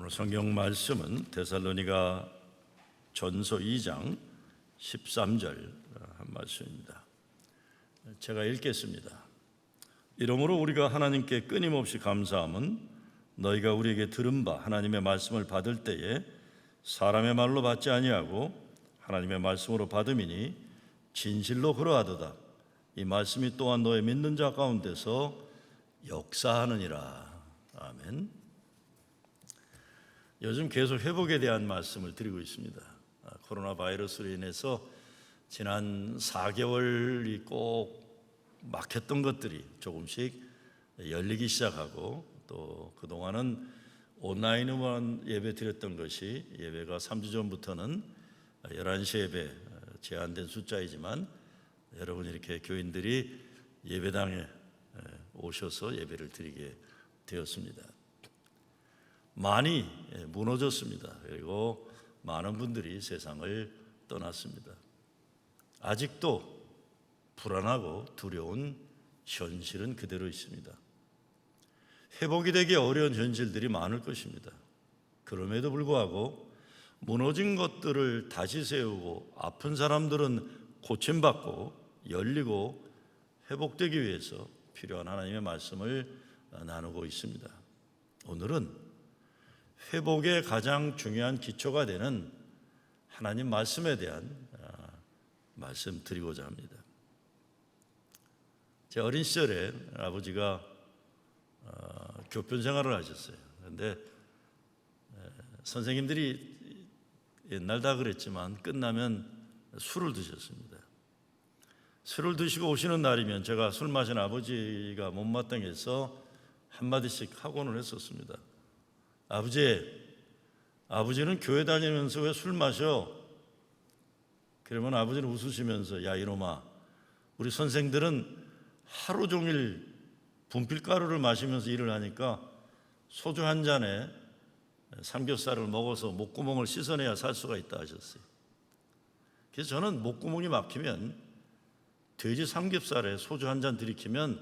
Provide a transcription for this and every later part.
오늘 성경 말씀은 데살로니가 전서 2장 13절 한 말씀입니다. 제가 읽겠습니다. 이러므로 우리가 하나님께 끊임없이 감사함은 너희가 우리에게 들은 바 하나님의 말씀을 받을 때에 사람의 말로 받지 아니하고 하나님의 말씀으로 받음이니 진실로 그러하도다. 이 말씀이 또한 너의 믿는 자 가운데서 역사하느니라. 아멘. 요즘 계속 회복에 대한 말씀을 드리고 있습니다. 코로나 바이러스로 인해서 지난 4개월이 꼭 막혔던 것들이 조금씩 열리기 시작하고, 또 그동안은 온라인으로만 예배 드렸던 것이 예배가 3주 전부터는 11시 예배 제한된 숫자이지만 여러분 이렇게 교인들이 예배당에 오셔서 예배를 드리게 되었습니다. 많이 무너졌습니다. 그리고 많은 분들이 세상을 떠났습니다. 아직도 불안하고 두려운 현실은 그대로 있습니다. 회복이 되기 어려운 현실들이 많을 것입니다. 그럼에도 불구하고 무너진 것들을 다시 세우고 아픈 사람들은 고침받고 열리고 회복되기 위해서 필요한 하나님의 말씀을 나누고 있습니다. 오늘은 회복의 가장 중요한 기초가 되는 하나님 말씀에 대한 말씀 드리고자 합니다. 제 어린 시절에 아버지가 교편 생활을 하셨어요. 그런데 선생님들이 옛날 다 그랬지만 끝나면 술을 드셨습니다. 술을 드시고 오시는 날이면 제가 술 마신 아버지가 못마땅해서 한마디씩 하고는 했었습니다. 아버지는 교회 다니면서 왜 술 마셔? 그러면 아버지는 웃으시면서, 야 이놈아, 우리 선생들은 하루 종일 분필가루를 마시면서 일을 하니까 소주 한 잔에 삼겹살을 먹어서 목구멍을 씻어내야 살 수가 있다 하셨어요. 그래서 저는 목구멍이 막히면 돼지 삼겹살에 소주 한 잔 들이키면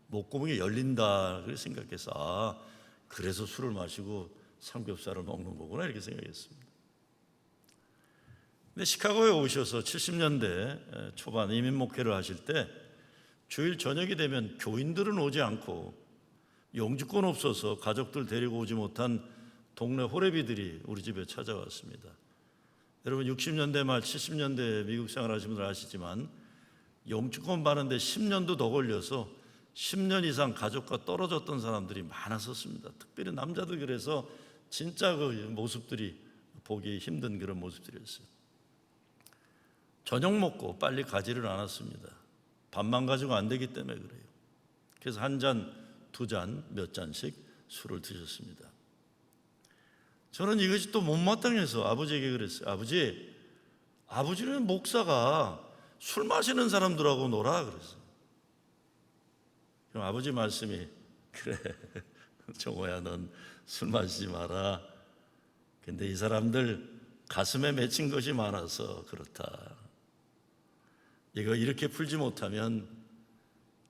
목구멍이 열린다 그렇게 생각해서 그래서 술을 마시고 삼겹살을 먹는 거구나 이렇게 생각했습니다. 근데 시카고에 오셔서 70년대 초반 이민 목회를 하실 때 주일 저녁이 되면 교인들은 오지 않고 영주권 없어서 가족들 데리고 오지 못한 동네 호래비들이 우리 집에 찾아왔습니다. 여러분 60년대 말 70년대 미국 생활하신 분들 아시지만 영주권 받는데 10년도 더 걸려서 10년 이상 가족과 떨어졌던 사람들이 많았었습니다. 특별히 남자들 그래서 진짜 그 모습들이 보기 힘든 그런 모습들이었어요. 저녁 먹고 빨리 가지를 않았습니다. 밥만 가지고 안 되기 때문에 그래요. 그래서 한 잔, 두 잔, 몇 잔씩 술을 드셨습니다. 저는 이것이 또 못마땅해서 아버지에게 그랬어요. 아버지는 목사가 술 마시는 사람들하고 놀아 그랬어요. 그럼 아버지 말씀이, 그래 정호야 넌 술 마시지 마라. 근데 이 사람들 가슴에 맺힌 것이 많아서 그렇다. 이거 이렇게 풀지 못하면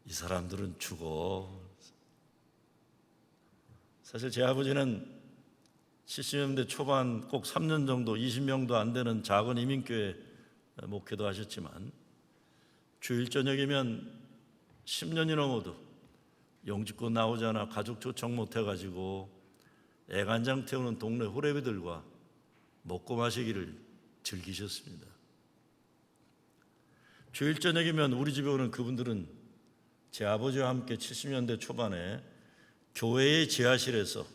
이 사람들은 죽어. 사실 제 아버지는 70년대 초반 꼭 3년 정도 20명도 안 되는 작은 이민교회 목회도 하셨지만 주일 저녁이면 10년이 넘어도 영주권 나오잖아 가족 초청 못해가지고 애간장 태우는 동네 호래비들과 먹고 마시기를 즐기셨습니다. 주일 저녁이면 우리 집에 오는 그분들은 제 아버지와 함께 70년대 초반에 교회의 지하실에서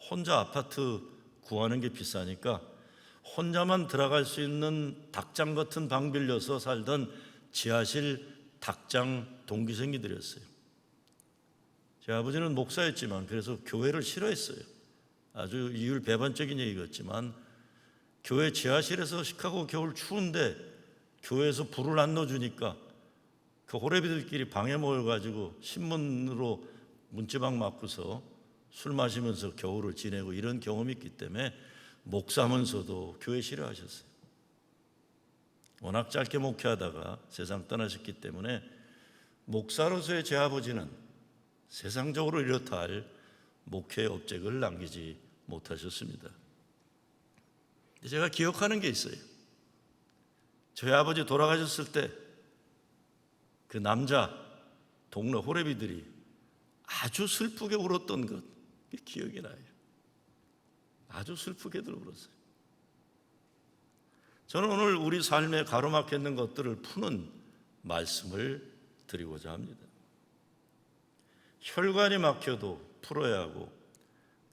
혼자 아파트 구하는 게 비싸니까 혼자만 들어갈 수 있는 닭장 같은 방 빌려서 살던 지하실 닭장 동기생이들이었어요. 제 아버지는 목사였지만 그래서 교회를 싫어했어요. 아주 이율배반적인 얘기였지만 교회 지하실에서 시카고 겨울 추운데 교회에서 불을 안 넣어주니까 그 호래비들끼리 방에 모여가지고 신문으로 문지방 맞고서 술 마시면서 겨울을 지내고 이런 경험이 있기 때문에 목사면서도 교회 싫어하셨어요. 워낙 짧게 목회하다가 세상 떠나셨기 때문에 목사로서의 제 아버지는 세상적으로 이렇다 할 목회의 업적을 남기지 못하셨습니다. 제가 기억하는 게 있어요. 저희 아버지 돌아가셨을 때 그 남자 동료 호래비들이 아주 슬프게 울었던 것 기억이 나요. 아주 슬프게들 울었어요. 저는 오늘 우리 삶에 가로막혀 있는 것들을 푸는 말씀을 드리고자 합니다. 혈관이 막혀도 풀어야 하고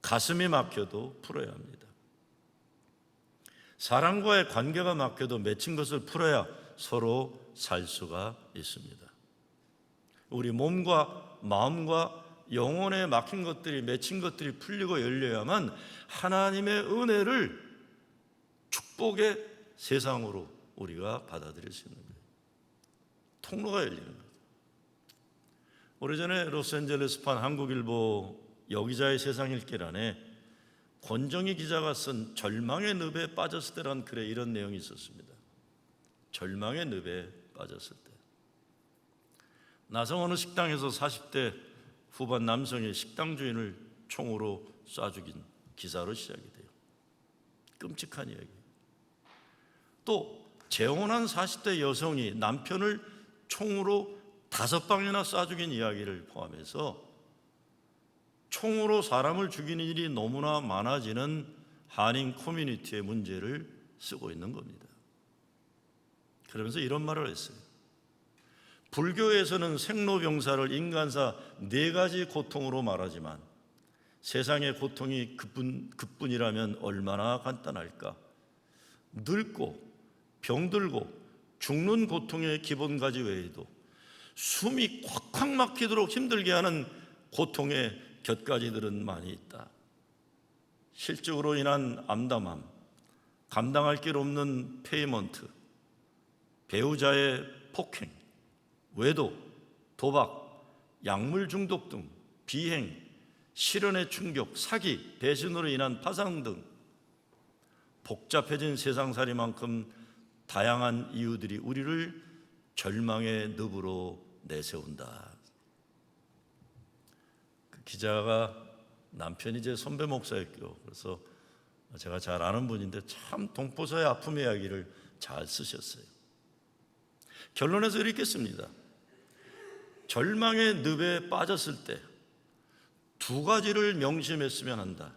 가슴이 막혀도 풀어야 합니다. 사람과의 관계가 막혀도 맺힌 것을 풀어야 서로 살 수가 있습니다. 우리 몸과 마음과 영혼에 막힌 것들이, 맺힌 것들이 풀리고 열려야만 하나님의 은혜를 축복의 세상으로 우리가 받아들일 수 있는 거예요. 통로가 열리는 거예요. 오래전에 로스앤젤레스판 한국일보 여기자의 세상 읽기란에 권정희 기자가 쓴 절망의 늪에 빠졌을 때라는 글에 이런 내용이 있었습니다. 절망의 늪에 빠졌을 때. 나성 어느 식당에서 40대 후반 남성의 식당 주인을 총으로 쏴 죽인 기사로 시작이 돼요. 끔찍한 이야기. 또 재혼한 40대 여성이 남편을 총으로 5방이나 쏴 죽인 이야기를 포함해서 총으로 사람을 죽이는 일이 너무나 많아지는 한인 커뮤니티의 문제를 쓰고 있는 겁니다. 그러면서 이런 말을 했어요. 불교에서는 생로병사를 인간사 4가지 고통으로 말하지만 세상의 고통이 그뿐이라면 얼마나 간단할까? 늙고 병들고 죽는 고통의 기본가지 외에도 숨이 콱콱 막히도록 힘들게 하는 고통의 곁가지들은 많이 있다. 실직으로 인한 암담함, 감당할 길 없는 페이먼트, 배우자의 폭행, 외도, 도박, 약물 중독 등 비행, 실연의 충격, 사기, 배신으로 인한 파상 등 복잡해진 세상살이만큼 다양한 이유들이 우리를 절망의 늪으로 내세운다. 그 기자가 남편이 제 선배 목사였고요. 그래서 제가 잘 아는 분인데 참 동포서의 아픔 이야기를 잘 쓰셨어요. 결론에서 이렇게 씁니다. 절망의 늪에 빠졌을 때 2가지를 명심했으면 한다.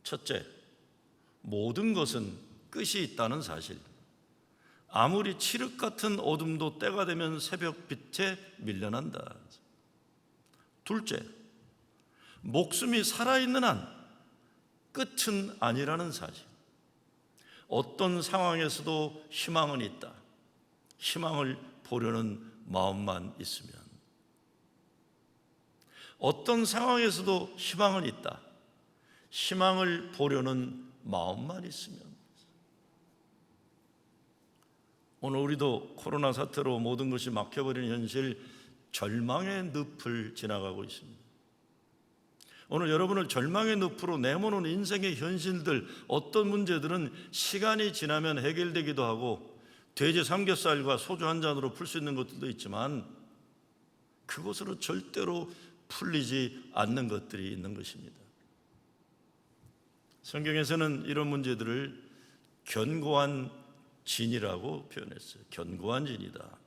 첫째, 모든 것은 끝이 있다는 사실. 아무리 칠흑 같은 어둠도 때가 되면 새벽빛에 밀려난다. 둘째, 목숨이 살아있는 한 끝은 아니라는 사실. 어떤 상황에서도 희망은 있다. 희망을 보려는 마음만 있으면. 어떤 상황에서도 희망은 있다. 희망을 보려는 마음만 있으면. 오늘 우리도 코로나 사태로 모든 것이 막혀버린 현실, 절망의 늪을 지나가고 있습니다. 오늘 여러분을 절망의 늪으로 내모는 인생의 현실들, 어떤 문제들은 시간이 지나면 해결되기도 하고 돼지 삼겹살과 소주 한 잔으로 풀 수 있는 것들도 있지만 그것으로 절대로 풀리지 않는 것들이 있는 것입니다. 성경에서는 이런 문제들을 견고한 진이라고 표현했어요. 견고한 진이다.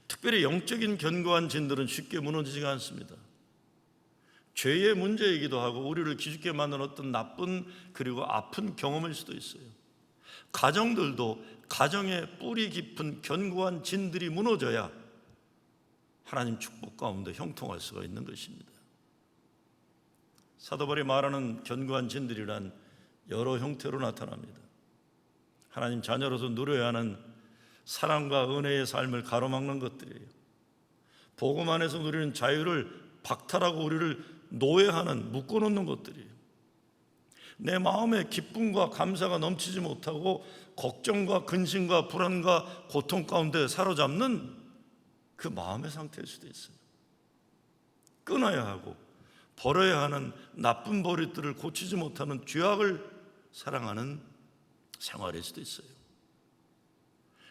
특별히 영적인 견고한 진들은 쉽게 무너지지가 않습니다. 죄의 문제이기도 하고 우리를 기죽게 만드는 어떤 나쁜 그리고 아픈 경험일 수도 있어요. 가정들도 가정의 뿌리 깊은 견고한 진들이 무너져야 하나님 축복 가운데 형통할 수가 있는 것입니다. 사도 바울이 말하는 견고한 진들이란 여러 형태로 나타납니다. 하나님 자녀로서 누려야 하는 사랑과 은혜의 삶을 가로막는 것들이에요. 복음 안에서 누리는 자유를 박탈하고 우리를 노예하는, 묶어놓는 것들이에요. 내 마음에 기쁨과 감사가 넘치지 못하고 걱정과 근심과 불안과 고통 가운데 사로잡는 그 마음의 상태일 수도 있어요. 끊어야 하고 버려야 하는 나쁜 버릇들을 고치지 못하는 죄악을 사랑하는 생활일 수도 있어요.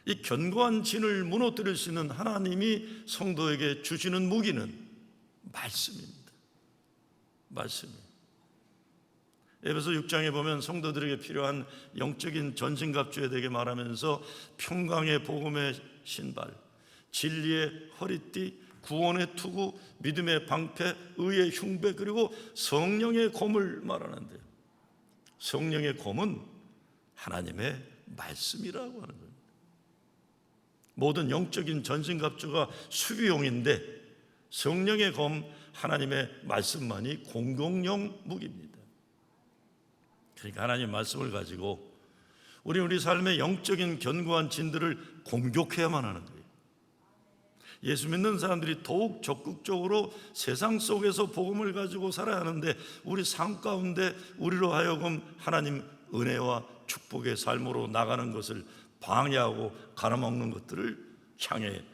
이 견고한 진을 무너뜨릴 수 있는 하나님이 성도에게 주시는 무기는 말씀입니다. 말씀이에요. 에베소 6장에 보면 성도들에게 필요한 영적인 전신갑주에 대해 말하면서 평강의 복음의 신발, 진리의 허리띠, 구원의 투구, 믿음의 방패, 의의 흉배, 그리고 성령의 검을 말하는데, 성령의 검은 하나님의 말씀이라고 하는 겁니다. 모든 영적인 전신갑주가 수비용인데 성령의 검, 하나님의 말씀만이 공격용 무기입니다. 그러니까 하나님 말씀을 가지고 우리 삶의 영적인 견고한 진들을 공격해야만 하는 거예요. 예수 믿는 사람들이 더욱 적극적으로 세상 속에서 복음을 가지고 살아야 하는데, 우리 삶 가운데 우리로 하여금 하나님 은혜와 축복의 삶으로 나가는 것을 방해하고 가로막는 것들을 향해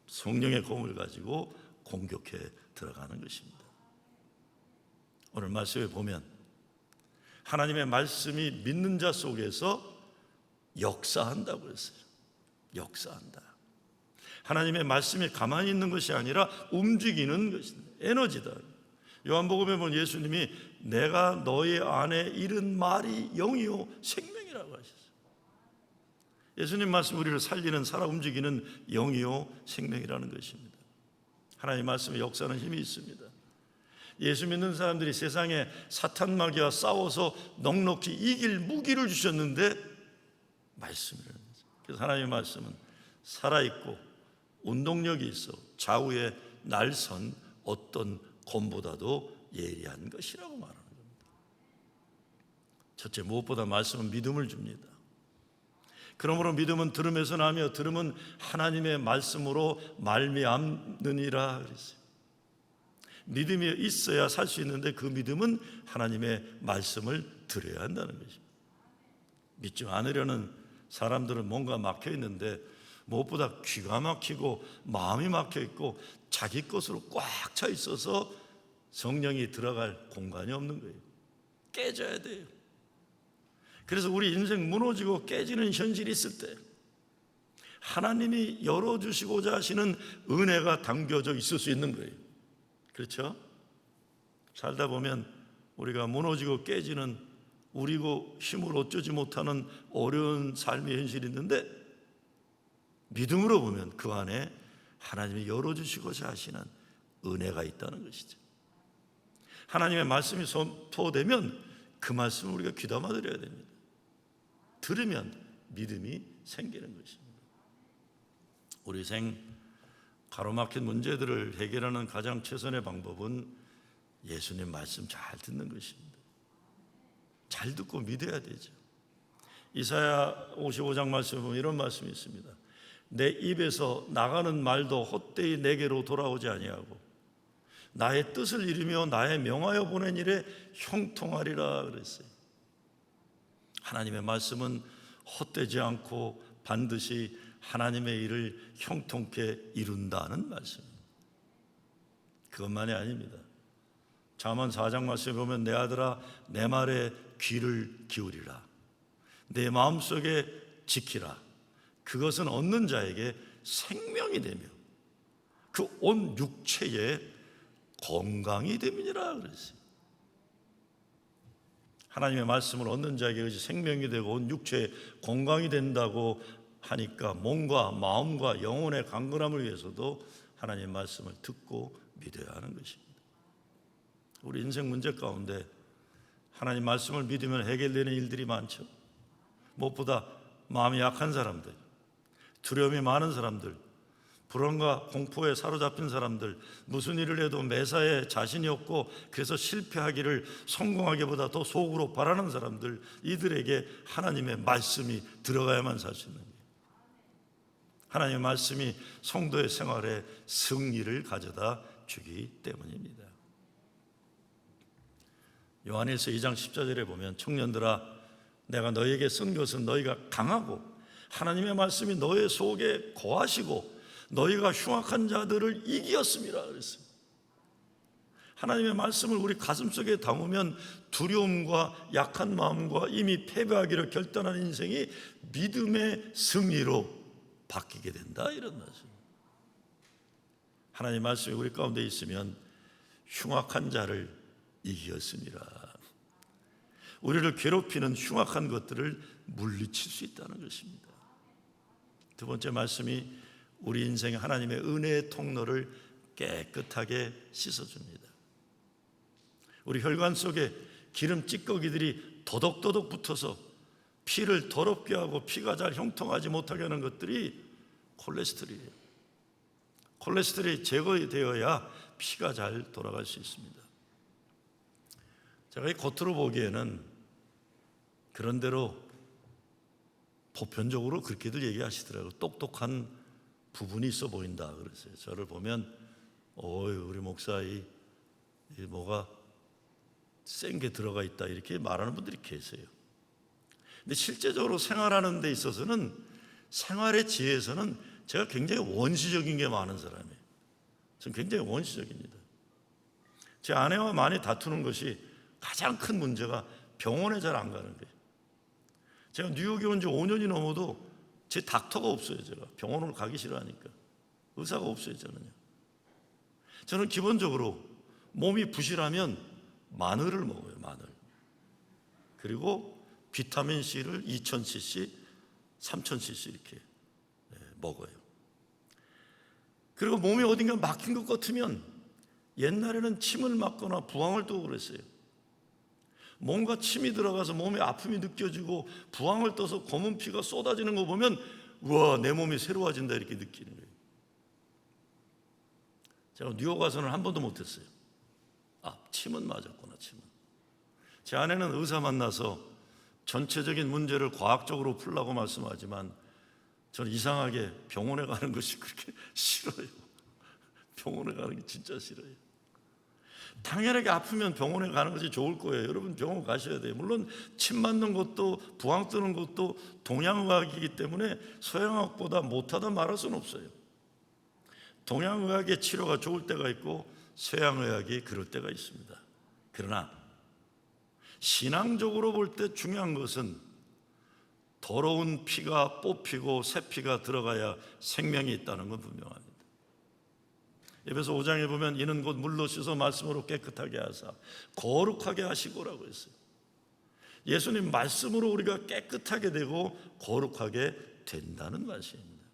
성령의 검을 가지고 공격해 들어가는 것입니다. 오늘 말씀에 보면 하나님의 말씀이 믿는 자 속에서 역사한다고 했어요. 역사한다. 하나님의 말씀이 가만히 있는 것이 아니라 움직이는 것입니다. 에너지다. 요한복음에 보면 예수님이 내가 너희 안에 이른 말이 영이요 생명이라고 하셨어요. 예수님 말씀 우리를 살리는, 살아 움직이는 영이요 생명이라는 것입니다. 하나님의 말씀에 역사하는 힘이 있습니다. 예수 믿는 사람들이 세상에 사탄 마귀와 싸워서 넉넉히 이길 무기를 주셨는데 말씀이라는 거죠. 그래서 하나님의 말씀은 살아있고 운동력이 있어 좌우에 날선 어떤 검보다도 예리한 것이라고 말하는 겁니다. 첫째, 무엇보다 말씀은 믿음을 줍니다. 그러므로 믿음은 들음에서 나며 들음은 하나님의 말씀으로 말미암느니라 그랬어요. 믿음이 있어야 살 수 있는데 그 믿음은 하나님의 말씀을 들어야 한다는 것입니다. 믿지 않으려는 사람들은 뭔가 막혀 있는데, 무엇보다 귀가 막히고 마음이 막혀 있고 자기 것으로 꽉 차 있어서 성령이 들어갈 공간이 없는 거예요. 깨져야 돼요. 그래서 우리 인생 무너지고 깨지는 현실이 있을 때 하나님이 열어주시고자 하시는 은혜가 담겨져 있을 수 있는 거예요. 그렇죠? 살다 보면 우리가 무너지고 깨지는, 우리고 힘을 어쩌지 못하는 어려운 삶의 현실이 있는데, 믿음으로 보면 그 안에 하나님이 열어주시고자 하시는 은혜가 있다는 것이죠. 하나님의 말씀이 선포되면 그 말씀을 우리가 귀담아 들어야 됩니다. 들으면 믿음이 생기는 것입니다. 우리 생 가로막힌 문제들을 해결하는 가장 최선의 방법은 예수님 말씀 잘 듣는 것입니다. 잘 듣고 믿어야 되죠. 이사야 55장 말씀에 보면 이런 말씀이 있습니다. 내 입에서 나가는 말도 헛되이 내게로 돌아오지 아니하고 나의 뜻을 이루며 나의 명하여 보낸 일에 형통하리라 그랬어요. 하나님의 말씀은 헛되지 않고 반드시 하나님의 일을 형통케 이룬다는 말씀입니다. 그것만이 아닙니다. 잠언 4장 말씀에 보면 내 아들아 내 말에 귀를 기울이라, 내 마음속에 지키라. 그것은 얻는 자에게 생명이 되며 그 온 육체에 건강이 됨이니라 그랬어요. 하나님의 말씀을 얻는 자에게 생명이 되고 온 육체에 건강이 된다고 하니까 몸과 마음과 영혼의 강건함을 위해서도 하나님의 말씀을 듣고 믿어야 하는 것입니다. 우리 인생 문제 가운데 하나님 말씀을 믿으면 해결되는 일들이 많죠. 무엇보다 마음이 약한 사람들, 두려움이 많은 사람들, 불안과 공포에 사로잡힌 사람들, 무슨 일을 해도 매사에 자신이 없고 그래서 실패하기를 성공하기보다 더 속으로 바라는 사람들, 이들에게 하나님의 말씀이 들어가야만 살 수 있는 거예요. 하나님의 말씀이 성도의 생활에 승리를 가져다 주기 때문입니다. 요한일서 2장 14절에 보면 청년들아 내가 너희에게 쓴 것은 너희가 강하고 하나님의 말씀이 너희 속에 거하시고 너희가 흉악한 자들을 이기었음이라 그랬어요. 하나님의 말씀을 우리 가슴속에 담으면 두려움과 약한 마음과 이미 패배하기를 결단한 인생이 믿음의 승리로 바뀌게 된다, 이런 말씀. 하나님의 말씀이 우리 가운데 있으면 흉악한 자를 이기었습니다. 우리를 괴롭히는 흉악한 것들을 물리칠 수 있다는 것입니다. 두 번째 말씀이 우리 인생에 하나님의 은혜의 통로를 깨끗하게 씻어줍니다. 우리 혈관 속에 기름 찌꺼기들이 도덕도덕 붙어서 피를 더럽게 하고 피가 잘 형통하지 못하게 하는 것들이 콜레스테롤이에요. 콜레스테롤이 제거되어야 피가 잘 돌아갈 수 있습니다. 제가 이 겉으로 보기에는 그런대로 보편적으로 그렇게들 얘기하시더라고요. 똑똑한 부분이 있어 보인다 그랬어요. 저를 보면 우리 목사 이 뭐가 센 게 들어가 있다 이렇게 말하는 분들이 계세요. 근데 실제적으로 생활하는 데 있어서는 생활의 지혜에서는 제가 굉장히 원시적인 게 많은 사람이에요. 저는 굉장히 원시적입니다. 제 아내와 많이 다투는 것이 가장 큰 문제가 병원에 잘 안 가는 거예요. 제가 뉴욕에 온 지 5년이 넘어도 제 닥터가 없어요. 제가 병원을 가기 싫어하니까. 의사가 없어요. 저는 기본적으로 몸이 부실하면 마늘을 먹어요. 마늘. 그리고 비타민 C를 2000cc, 3000cc 이렇게 먹어요. 그리고 몸이 어딘가 막힌 것 같으면 옛날에는 침을 맞거나 부항을 떠고 그랬어요. 뭔가 침이 들어가서 몸에 아픔이 느껴지고 부항을 떠서 검은 피가 쏟아지는 거 보면 우와, 내 몸이 새로워진다 이렇게 느끼는 거예요. 제가 뉴욕 가서는 한 번도 못했어요. 침은 맞았구나. 침은. 제 아내는 의사 만나서 전체적인 문제를 과학적으로 풀라고 말씀하지만 저는 이상하게 병원에 가는 것이 그렇게 싫어요. 병원에 가는 게 진짜 싫어요. 당연하게 아프면 병원에 가는 것이 좋을 거예요. 여러분 병원 가셔야 돼요. 물론 침 맞는 것도 부항 뜨는 것도 동양의학이기 때문에 서양의학보다 못하다 말할 수는 없어요. 동양의학의 치료가 좋을 때가 있고 서양의학이 그럴 때가 있습니다. 그러나 신앙적으로 볼 때 중요한 것은 더러운 피가 뽑히고 새 피가 들어가야 생명이 있다는 건 분명합니다. 에베소 5장에 보면 이는 곧 물로 씻어 말씀으로 깨끗하게 하사 거룩하게 하시고라고 했어요. 예수님 말씀으로 우리가 깨끗하게 되고 거룩하게 된다는 말씀입니다.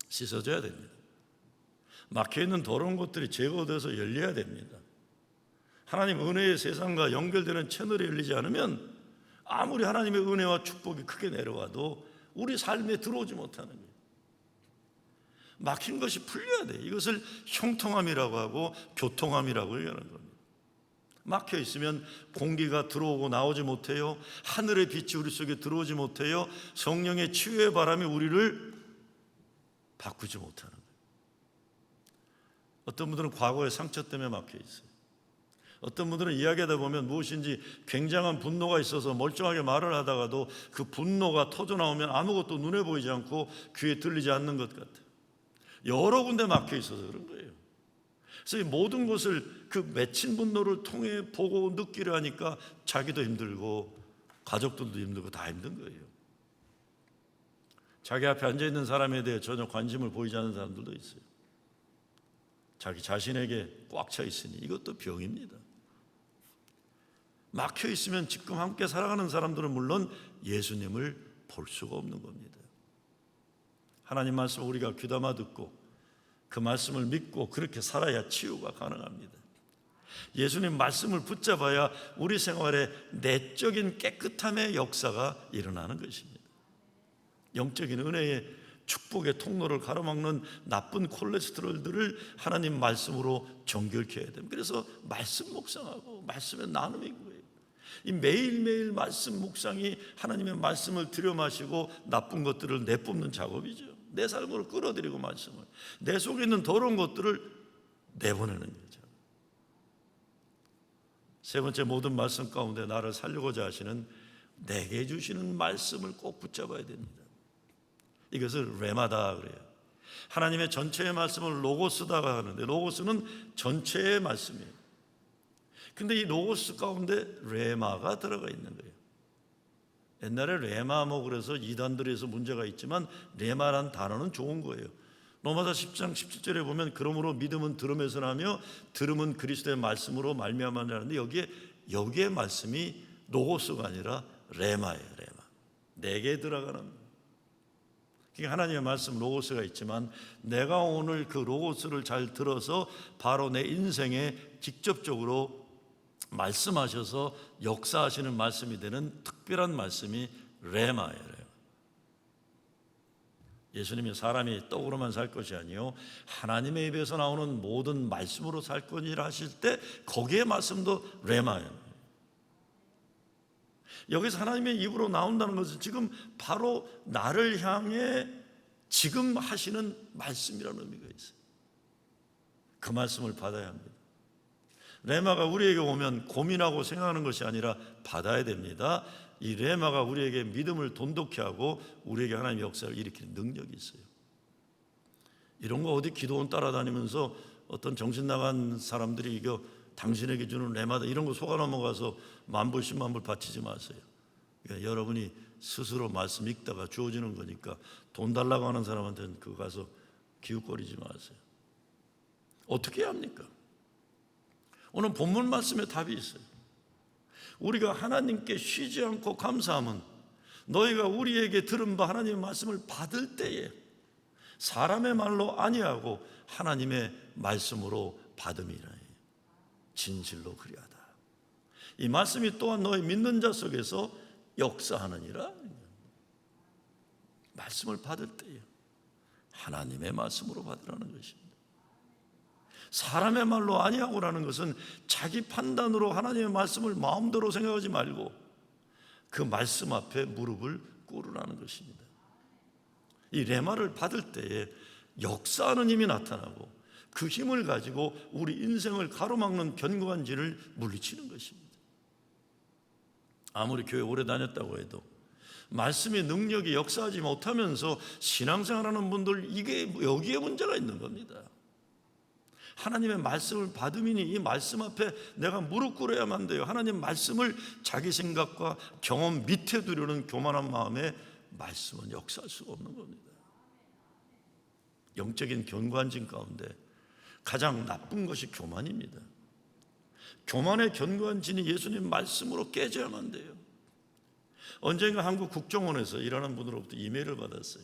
씻어져야 됩니다. 막혀있는 더러운 것들이 제거돼서 열려야 됩니다. 하나님 은혜의 세상과 연결되는 채널이 열리지 않으면 아무리 하나님의 은혜와 축복이 크게 내려와도 우리 삶에 들어오지 못하는 거예요. 막힌 것이 풀려야 돼요. 이것을 형통함이라고 하고 교통함이라고 얘기하는 겁니다. 막혀 있으면 공기가 들어오고 나오지 못해요. 하늘의 빛이 우리 속에 들어오지 못해요. 성령의 치유의 바람이 우리를 바꾸지 못하는 거예요. 어떤 분들은 과거의 상처 때문에 막혀 있어요. 어떤 분들은 이야기하다 보면 무엇인지 굉장한 분노가 있어서 멀쩡하게 말을 하다가도 그 분노가 터져나오면 아무것도 눈에 보이지 않고 귀에 들리지 않는 것 같아요. 여러 군데 막혀 있어서 그런 거예요. 그래서 이 모든 것을 그 맺힌 분노를 통해 보고 느끼려 하니까 자기도 힘들고 가족들도 힘들고 다 힘든 거예요. 자기 앞에 앉아있는 사람에 대해 전혀 관심을 보이지 않는 사람들도 있어요. 자기 자신에게 꽉 차 있으니 이것도 병입니다. 막혀 있으면 지금 함께 살아가는 사람들은 물론 예수님을 볼 수가 없는 겁니다. 하나님 말씀을 우리가 귀담아 듣고 그 말씀을 믿고 그렇게 살아야 치유가 가능합니다. 예수님 말씀을 붙잡아야 우리 생활에 내적인 깨끗함의 역사가 일어나는 것입니다. 영적인 은혜의 축복의 통로를 가로막는 나쁜 콜레스테롤들을 하나님 말씀으로 정결케 해야 됩니다. 그래서 말씀 묵상하고 말씀의 나눔인 거예요. 이 매일매일 말씀 묵상이 하나님의 말씀을 들여마시고 나쁜 것들을 내뿜는 작업이죠. 내 삶으로 끌어들이고 말씀을 내 속에 있는 더러운 것들을 내보내는 거죠. 세 번째, 모든 말씀 가운데 나를 살리고자 하시는 내게 주시는 말씀을 꼭 붙잡아야 됩니다. 이것을 레마다 그래요. 하나님의 전체의 말씀을 로고스다가 하는데 로고스는 전체의 말씀이에요. 근데 이 로고스 가운데 레마가 들어가 있는 거예요. 옛날에 레마 그래서 이단들에서 문제가 있지만 레마란 단어는 좋은 거예요. 로마서 10장 17절에 보면 그러므로 믿음은 들음에서 나며 들음은 그리스도의 말씀으로 말미암아 나는데 여기에 말씀이 로고스가 아니라 레마예요. 레마. 내게 들어가는. 그러니까 하나님의 말씀 로고스가 있지만 내가 오늘 그 로고스를 잘 들어서 바로 내 인생에 직접적으로 말씀하셔서 역사하시는 말씀이 되는 특별한 말씀이 레마예요. 예수님이 사람이 떡으로만 살 것이 아니요 하나님의 입에서 나오는 모든 말씀으로 살 것이라 하실 때 거기에 말씀도 레마예요. 여기서 하나님의 입으로 나온다는 것은 지금 바로 나를 향해 지금 하시는 말씀이라는 의미가 있어요. 그 말씀을 받아야 합니다. 레마가 우리에게 오면 고민하고 생각하는 것이 아니라 받아야 됩니다. 이 레마가 우리에게 믿음을 돈독히 하고 우리에게 하나님의 역사를 일으키는 능력이 있어요. 이런 거 어디 기도원 따라다니면서 어떤 정신 나간 사람들이 이거 당신에게 주는 레마다 이런 거 속아 넘어가서 만불 10만불 바치지 마세요. 그러니까 여러분이 스스로 말씀 읽다가 주어지는 거니까 돈 달라고 하는 사람한테는 그거 가서 기웃거리지 마세요. 어떻게 해야 합니까? 오늘 본문 말씀에 답이 있어요. 우리가 하나님께 쉬지 않고 감사함은 너희가 우리에게 들은 바 하나님의 말씀을 받을 때에 사람의 말로 아니하고 하나님의 말씀으로 받음이라. 진실로 그리하다. 이 말씀이 또한 너희 믿는 자 속에서 역사하느니라. 말씀을 받을 때에 하나님의 말씀으로 받으라는 것입니다. 사람의 말로 아니하고라는 것은 자기 판단으로 하나님의 말씀을 마음대로 생각하지 말고 그 말씀 앞에 무릎을 꿇으라는 것입니다. 이 레마를 받을 때에 역사하는 힘이 나타나고 그 힘을 가지고 우리 인생을 가로막는 견고한 질을 물리치는 것입니다. 아무리 교회 오래 다녔다고 해도 말씀의 능력이 역사하지 못하면서 신앙생활하는 분들 이게 여기에 문제가 있는 겁니다. 하나님의 말씀을 받으니 이 말씀 앞에 내가 무릎 꿇어야만 돼요. 하나님 말씀을 자기 생각과 경험 밑에 두려는 교만한 마음에 말씀은 역사할 수가 없는 겁니다. 영적인 견고한진 가운데 가장 나쁜 것이 교만입니다. 교만의 견고한 진이 예수님 말씀으로 깨져야만 돼요. 언젠가 한국 국정원에서 일하는 분으로부터 이메일을 받았어요.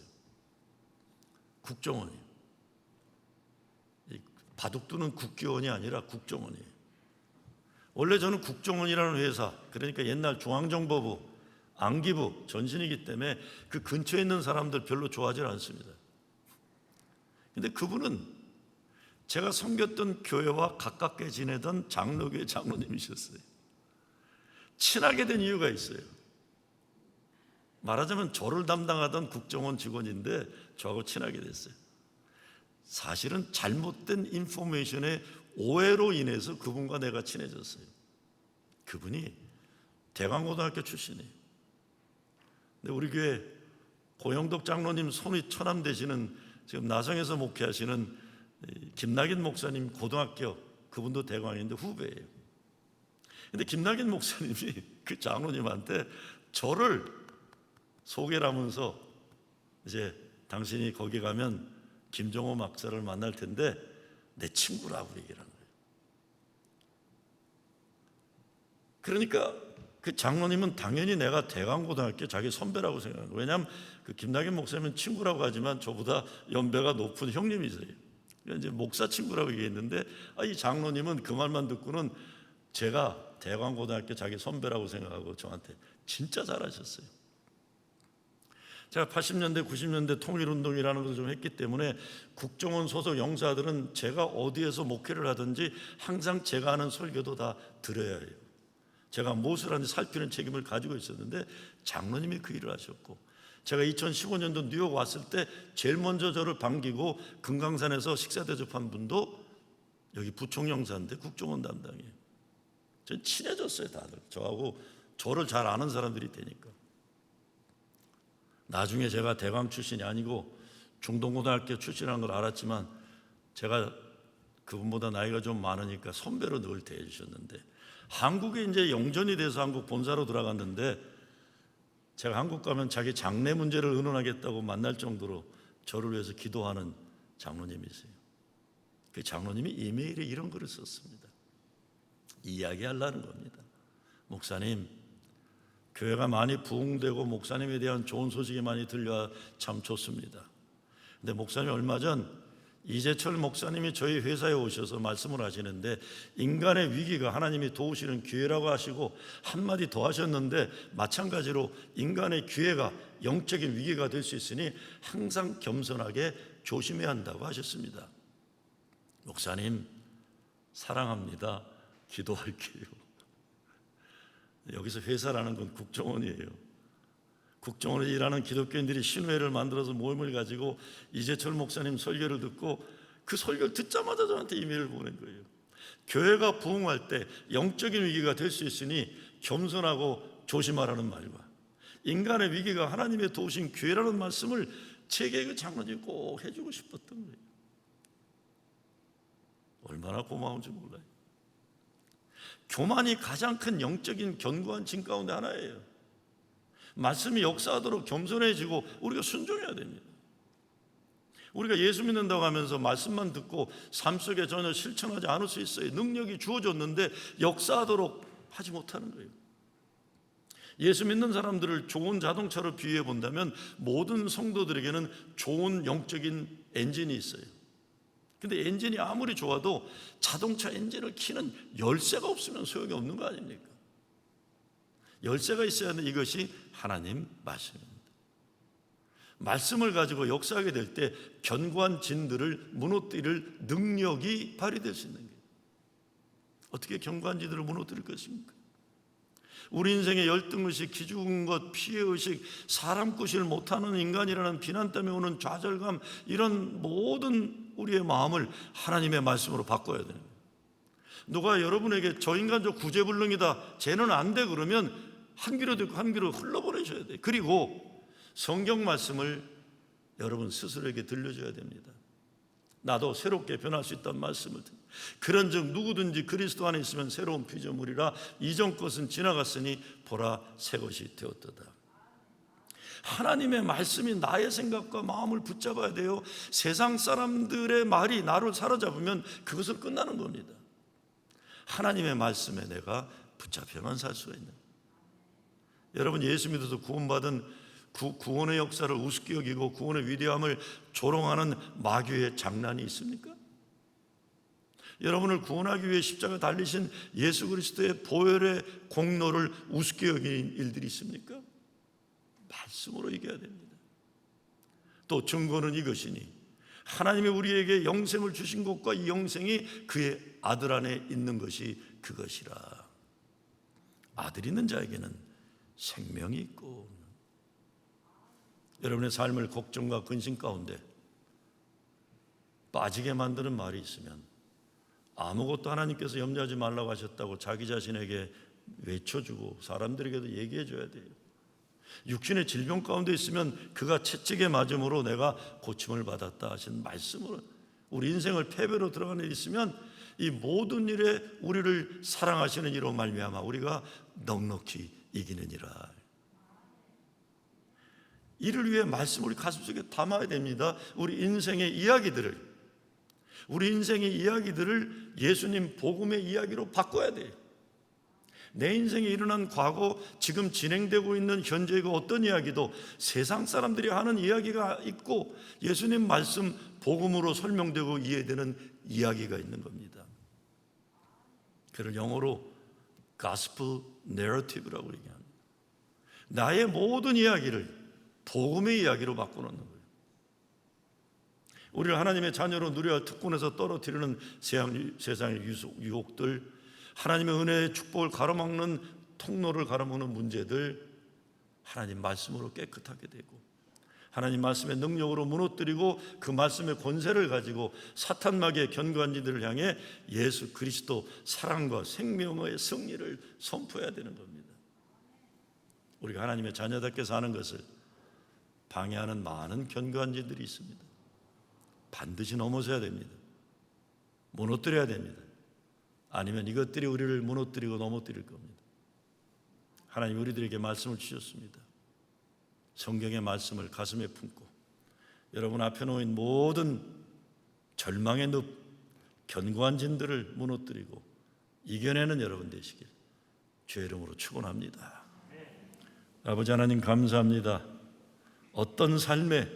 국정원이 바둑두는 국기원이 아니라 국정원이에요. 원래 저는 국정원이라는 회사, 그러니까 옛날 중앙정보부, 안기부 전신이기 때문에 그 근처에 있는 사람들 별로 좋아하지 않습니다. 근데 그분은 제가 섬겼던 교회와 가깝게 지내던 장로교회 장로님이셨어요. 친하게 된 이유가 있어요. 말하자면 저를 담당하던 국정원 직원인데 저하고 친하게 됐어요. 사실은 잘못된 인포메이션의 오해로 인해서 그분과 내가 친해졌어요. 그분이 대광고등학교 출신이에요. 근데 우리 교회 고영덕 장로님 손이 처남 되시는 지금 나성에서 목회하시는 김낙인 목사님 고등학교 그분도 대광인데 후배예요. 근데 김낙인 목사님이 그 장로님한테 저를 소개를 하면서 이제 당신이 거기 가면 김정호 박사를 만날 텐데 내 친구라고 얘기를 한 거예요. 그러니까 그 장로님은 당연히 내가 대광고등학교 자기 선배라고 생각한 거예요. 왜냐하면 그 김낙인 목사님은 친구라고 하지만 저보다 연배가 높은 형님이세요. 그러니까 이제 목사 친구라고 얘기했는데 이 장로님은 그 말만 듣고는 제가 대광고등학교 자기 선배라고 생각하고 저한테 진짜 잘하셨어요. 제가 80년대 90년대 통일운동이라는 것을 좀 했기 때문에 국정원 소속 영사들은 제가 어디에서 목회를 하든지 항상 제가 하는 설교도 다 들어야 해요. 제가 무엇을 하는지 살피는 책임을 가지고 있었는데 장로님이 그 일을 하셨고, 제가 2015년도 뉴욕 왔을 때 제일 먼저 저를 반기고 금강산에서 식사 대접한 분도 여기 부총영사인데 국정원 담당이에요. 전 친해졌어요. 다들 저하고 저를 잘 아는 사람들이 되니까. 나중에 제가 대광 출신이 아니고 중동고등학교 출신이라는 걸 알았지만 제가 그분보다 나이가 좀 많으니까 선배로 늘 대해주셨는데, 한국에 이제 영전이 돼서 한국 본사로 들어갔는데 제가 한국 가면 자기 장래 문제를 의논하겠다고 만날 정도로 저를 위해서 기도하는 장로님이세요. 그 장로님이 이메일에 이런 글을 썼습니다. 이야기하려는 겁니다. 목사님, 교회가 많이 부흥되고 목사님에 대한 좋은 소식이 많이 들려와 참 좋습니다. 근데 목사님이 얼마 전 이재철 목사님이 저희 회사에 오셔서 말씀을 하시는데, 인간의 위기가 하나님이 도우시는 기회라고 하시고 한마디 더 하셨는데, 마찬가지로 인간의 기회가 영적인 위기가 될 수 있으니 항상 겸손하게 조심해야 한다고 하셨습니다. 목사님 사랑합니다. 기도할게요. 여기서 회사라는 건 국정원이에요. 국정원에 일하는 기독교인들이 신회를 만들어서 모임을 가지고 이재철 목사님 설교를 듣고 그 설교를 듣자마자 저한테 이메일을 보낸 거예요. 교회가 부흥할 때 영적인 위기가 될 수 있으니 겸손하고 조심하라는 말과 인간의 위기가 하나님의 도우신 기회라는 말씀을 제게 그 장로님 꼭 해주고 싶었던 거예요. 얼마나 고마운지 몰라요. 교만이 가장 큰 영적인 견고한 진 가운데 하나예요. 말씀이 역사하도록 겸손해지고 우리가 순종해야 됩니다. 우리가 예수 믿는다고 하면서 말씀만 듣고 삶 속에 전혀 실천하지 않을 수 있어요. 능력이 주어졌는데 역사하도록 하지 못하는 거예요. 예수 믿는 사람들을 좋은 자동차로 비유해 본다면 모든 성도들에게는 좋은 영적인 엔진이 있어요. 근데 엔진이 아무리 좋아도 자동차 엔진을 키는 열쇠가 없으면 소용이 없는 거 아닙니까? 열쇠가 있어야 하는 이것이 하나님 말씀입니다. 말씀을 가지고 역사하게 될 때 견고한 진들을 무너뜨릴 능력이 발휘될 수 있는 거예요. 어떻게 견고한 진들을 무너뜨릴 것입니까? 우리 인생의 열등의식, 기죽은 것, 피해의식, 사람 꾸실 못하는 인간이라는 비난 때문에 오는 좌절감, 이런 모든 우리의 마음을 하나님의 말씀으로 바꿔야 되는 거예요. 누가 여러분에게 저 인간 저 구제불능이다, 쟤는 안 돼 그러면 한 귀로 듣고 한 귀로 흘러보내셔야 돼요. 그리고 성경 말씀을 여러분 스스로에게 들려줘야 됩니다. 나도 새롭게 변할 수 있다는 말씀을 듣고, 그런즉 누구든지 그리스도 안에 있으면 새로운 피조물이라 이전 것은 지나갔으니 보라 새 것이 되었도다. 하나님의 말씀이 나의 생각과 마음을 붙잡아야 돼요. 세상 사람들의 말이 나를 사로잡으면 그것을 끝나는 겁니다. 하나님의 말씀에 내가 붙잡혀만 살 수가 있는 거예요. 여러분, 예수 믿어서 구원받은 구원의 역사를 우습게 여기고 구원의 위대함을 조롱하는 마귀의 장난이 있습니까? 여러분을 구원하기 위해 십자가 달리신 예수 그리스도의 보혈의 공로를 우습게 여기는 일들이 있습니까? 말씀으로 이겨야 됩니다. 또 증거는 이것이니 하나님이 우리에게 영생을 주신 것과 이 영생이 그의 아들 안에 있는 것이 그것이라. 아들 있는 자에게는 생명이 있고. 여러분의 삶을 걱정과 근심 가운데 빠지게 만드는 말이 있으면 아무것도 하나님께서 염려하지 말라고 하셨다고 자기 자신에게 외쳐주고 사람들에게도 얘기해줘야 돼요. 육신의 질병 가운데 있으면 그가 채찍에 맞음으로 내가 고침을 받았다 하신 말씀으로, 우리 인생을 패배로 들어가는 일이 있으면 이 모든 일에 우리를 사랑하시는 이로 말미암아 우리가 넉넉히 이기느니라. 이를 위해 말씀을 우리 가슴속에 담아야 됩니다. 우리 인생의 이야기들을 예수님 복음의 이야기로 바꿔야 돼요. 내 인생에 일어난 과거, 지금 진행되고 있는 현재의 어떤 이야기도 세상 사람들이 하는 이야기가 있고 예수님 말씀 복음으로 설명되고 이해되는 이야기가 있는 겁니다. 그걸 영어로 gospel narrative라고 얘기합니다. 나의 모든 이야기를 복음의 이야기로 바꿔놓는 거예요. 우리를 하나님의 자녀로 누려야 특권에서 떨어뜨리는 세상의 유혹들, 하나님의 은혜의 축복을 가로막는 통로를 가로막는 문제들, 하나님 말씀으로 깨끗하게 되고 하나님 말씀의 능력으로 무너뜨리고 그 말씀의 권세를 가지고 사탄 마귀의 견고한 이들을 향해 예수 그리스도 사랑과 생명의 승리를 선포해야 되는 겁니다. 우리가 하나님의 자녀답게 사는 것을 방해하는 많은 견고한 이들이 있습니다. 반드시 넘어서야 됩니다. 무너뜨려야 됩니다. 아니면 이것들이 우리를 무너뜨리고 넘어뜨릴 겁니다. 하나님 우리들에게 말씀을 주셨습니다. 성경의 말씀을 가슴에 품고 여러분 앞에 놓인 모든 절망의 늪, 견고한 진들을 무너뜨리고 이겨내는 여러분 되시길 주의 이름으로 축원합니다. 아버지 하나님 감사합니다. 어떤 삶에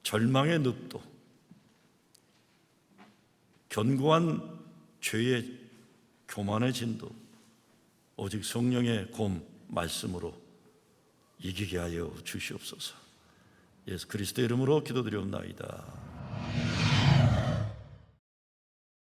절망의 늪도 견고한 죄의 교만의 진도 오직 성령의 곰 말씀으로 이기게 하여 주시옵소서. 예수 그리스도의 이름으로 기도드리옵나이다.